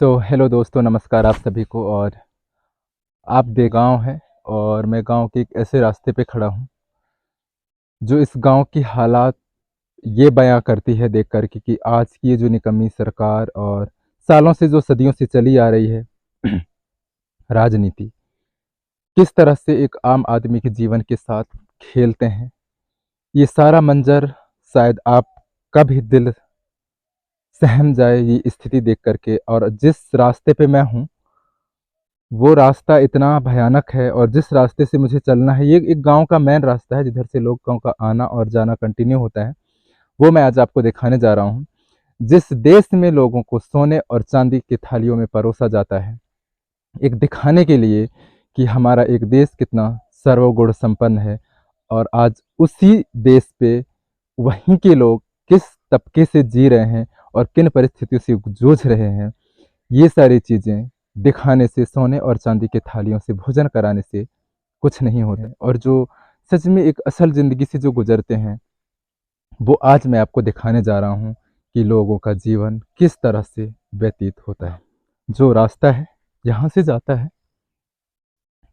Hello दोस्तों, नमस्कार आप सभी को। और आप दे गाँव है और मैं गांव के एक ऐसे रास्ते पे खड़ा हूँ जो इस गांव की हालात ये बयां करती है देख कर कि आज की ये जो निकम्मी सरकार और सालों से जो सदियों से चली आ रही है राजनीति किस तरह से एक आम आदमी के जीवन के साथ खेलते हैं। ये सारा मंजर शायद आपका भी दिल सहम जाए ये स्थिति देख करके। और जिस रास्ते पे मैं हूँ वो रास्ता इतना भयानक है, और जिस रास्ते से मुझे चलना है ये एक गांव का मेन रास्ता है जिधर से लोगों का आना और जाना कंटिन्यू होता है। वो मैं आज आपको दिखाने जा रहा हूँ। जिस देश में लोगों को सोने और चांदी की थालियों में परोसा जाता है एक दिखाने के लिए कि हमारा एक देश कितना सर्वगुण संपन्न है, और आज उसी देश पे वहीं के लोग किस तबके से जी रहे हैं और किन परिस्थितियों से जूझ रहे हैं, ये सारी चीज़ें दिखाने से, सोने और चांदी के थालियों से भोजन कराने से कुछ नहीं होता। और जो सच में एक असल ज़िंदगी से जो गुजरते हैं वो आज मैं आपको दिखाने जा रहा हूँ कि लोगों का जीवन किस तरह से व्यतीत होता है। जो रास्ता है यहाँ से जाता है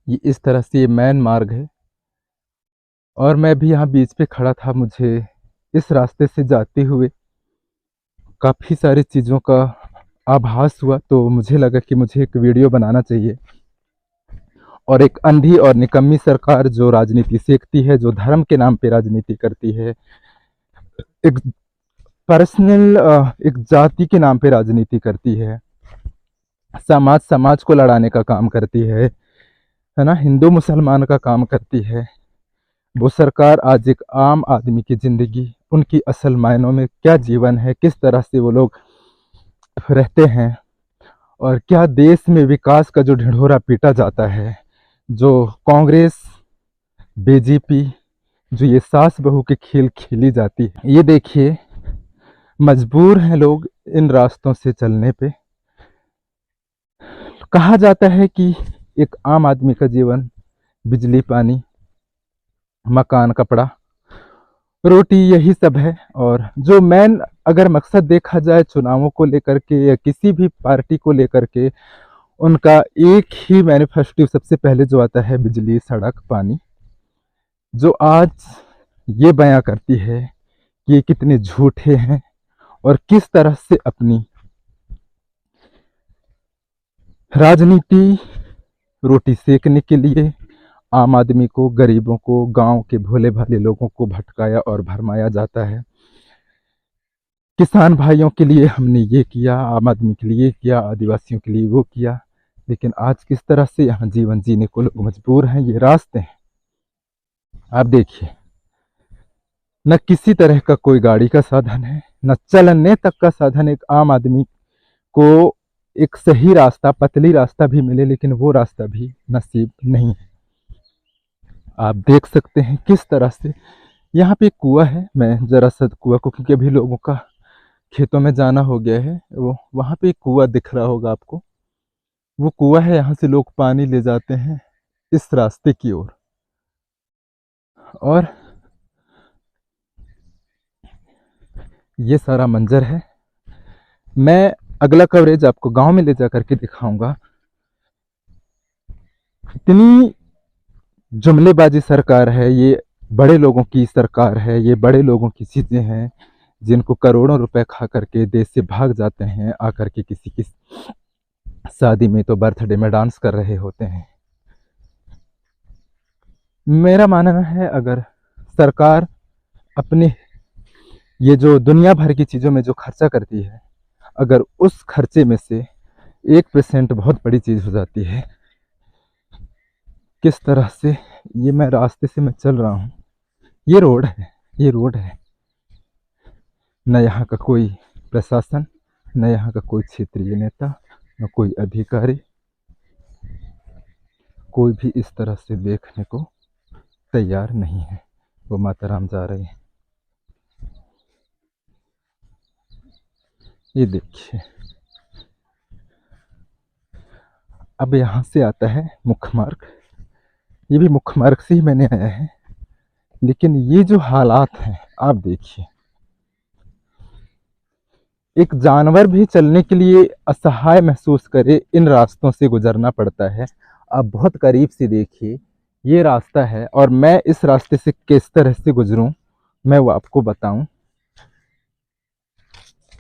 ये इस तरह से ये मेन मार्ग है, और मैं भी यहाँ बीच पे खड़ा था। मुझे इस रास्ते से जाते हुए काफ़ी सारी चीज़ों का आभास हुआ, तो मुझे लगा कि मुझे एक वीडियो बनाना चाहिए। और एक अंधी और निकम्मी सरकार जो राजनीति सेकती है, जो धर्म के नाम पे राजनीति करती है, एक पर्सनल एक जाति के नाम पे राजनीति करती है, समाज समाज को लड़ाने का काम करती है ना, हिंदू मुसलमान का काम करती है। वो सरकार आज एक आम आदमी की ज़िंदगी, उनकी असल मायनों में क्या जीवन है, किस तरह से वो लोग रहते हैं, और क्या देश में विकास का जो ढिढोरा पीटा जाता है, जो कांग्रेस बीजेपी जो ये सास बहू के खेल खेली जाती है, ये देखिए मजबूर हैं लोग इन रास्तों से चलने पे। कहा जाता है कि एक आम आदमी का जीवन बिजली पानी मकान कपड़ा रोटी यही सब है। और जो मेन अगर मकसद देखा जाए चुनावों को लेकर के या किसी भी पार्टी को लेकर के, उनका एक ही मैनिफेस्टो सबसे पहले जो आता है बिजली सड़क पानी, जो आज ये बयां करती है कि ये कितने झूठे हैं और किस तरह से अपनी राजनीति रोटी सेकने के लिए आम आदमी को, गरीबों को, गांव के भोले भाले लोगों को भटकाया और भरमाया जाता है। किसान भाइयों के लिए हमने ये किया, आम आदमी के लिए किया, आदिवासियों के लिए वो किया, लेकिन आज किस तरह से यहाँ जीवन जीने को लोग मजबूर हैं। ये रास्ते हैं आप देखिए, न किसी तरह का कोई गाड़ी का साधन है, न चलने तक का साधन। एक आम आदमी को एक सही रास्ता, पतली रास्ता भी मिले लेकिन वो रास्ता भी नसीब नहीं है। आप देख सकते हैं किस तरह से यहाँ पे कुआं है। मैं जरा सा कुआं को, क्योंकि अभी लोगों का खेतों में जाना हो गया है, वो वहाँ पे एक कुआं दिख रहा होगा आपको, वो कुआं है। यहाँ से लोग पानी ले जाते हैं इस रास्ते की ओर। और ये सारा मंजर है। मैं अगला कवरेज आपको गांव में ले जा करके दिखाऊंगा। इतनी जुमलेबाजी सरकार है ये, बड़े लोगों की सरकार है ये, बड़े लोगों की चीज़ें हैं जिनको करोड़ों रुपए खा करके देश से भाग जाते हैं, आकर के किसी की शादी में तो बर्थडे में डांस कर रहे होते हैं। मेरा मानना है अगर सरकार अपने ये जो दुनिया भर की चीज़ों में जो खर्चा करती है, अगर उस खर्चे में से 1% बहुत बड़ी चीज़ हो जाती है। किस तरह से ये मैं रास्ते से मैं चल रहा हूँ, ये रोड है, ये रोड है। न यहाँ का कोई प्रशासन, न यहाँ का कोई क्षेत्रीय नेता, न कोई अधिकारी, कोई भी इस तरह से देखने को तैयार नहीं है। वो माता राम जा रहे हैं, ये देखिए। अब यहाँ से आता है मुख्य मार्ग, ये भी मुख्य मार्ग से ही मैंने आया है, लेकिन ये जो हालात हैं आप देखिए। एक जानवर भी चलने के लिए असहाय महसूस करे, इन रास्तों से गुजरना पड़ता है। आप बहुत करीब से देखिए, ये रास्ता है और मैं इस रास्ते से किस तरह से गुजरूं, मैं वो आपको बताऊं।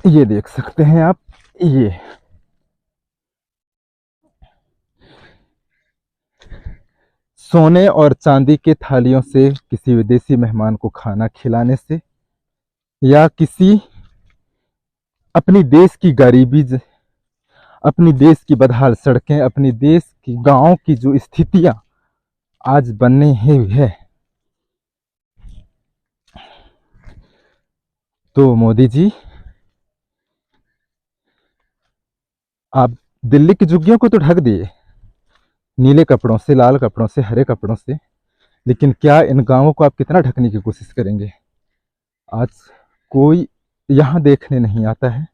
ये देख सकते हैं आप, ये सोने और चांदी के थालियों से किसी विदेशी मेहमान को खाना खिलाने से, या किसी अपनी देश की गरीबी, अपनी देश की बदहाल सड़कें, अपनी देश की गांव की जो स्थितियां आज बनने हुई है, तो मोदी जी आप दिल्ली की झुग्गियों को तो ढक दिए नीले कपड़ों से, लाल कपड़ों से, हरे कपड़ों से, लेकिन क्या इन गांवों को आप कितना ढकने की कोशिश करेंगे? आज कोई यहाँ देखने नहीं आता है।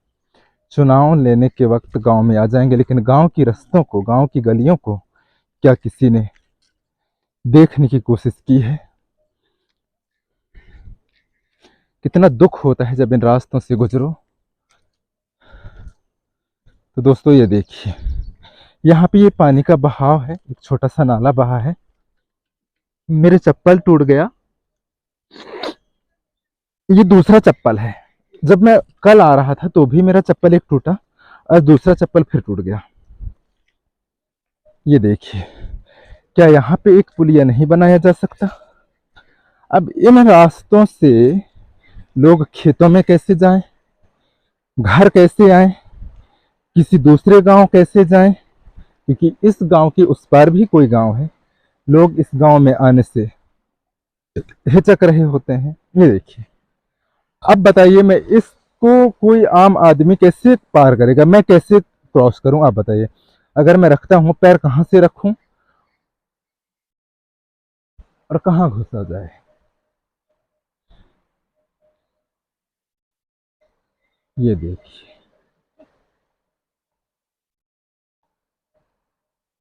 चुनाव लेने के वक्त गांव में आ जाएंगे, लेकिन गांव की रस्तों को, गांव की गलियों को क्या किसी ने देखने की कोशिश की है? कितना दुख होता है जब इन रास्तों से गुजरो। तो दोस्तों ये देखिए, यहाँ पे ये पानी का बहाव है, एक छोटा सा नाला बहा है, मेरे चप्पल टूट गया। ये दूसरा चप्पल है, जब मैं कल आ रहा था तो भी मेरा चप्पल एक टूटा और दूसरा चप्पल फिर टूट गया। ये देखिए, क्या यहाँ पे एक पुलिया नहीं बनाया जा सकता? अब इन रास्तों से लोग खेतों में कैसे जाएं, घर कैसे आएं, किसी दूसरे गांव कैसे जाएं, क्योंकि इस गांव के उस पार भी कोई गांव है, लोग इस गांव में आने से हिचक रहे होते हैं। ये देखिए, अब बताइए मैं इसको कोई आम आदमी कैसे पार करेगा, मैं कैसे क्रॉस करूं? आप बताइए, अगर मैं रखता हूं, पैर कहां से रखूं और कहां घुसा जाए? ये देखिए,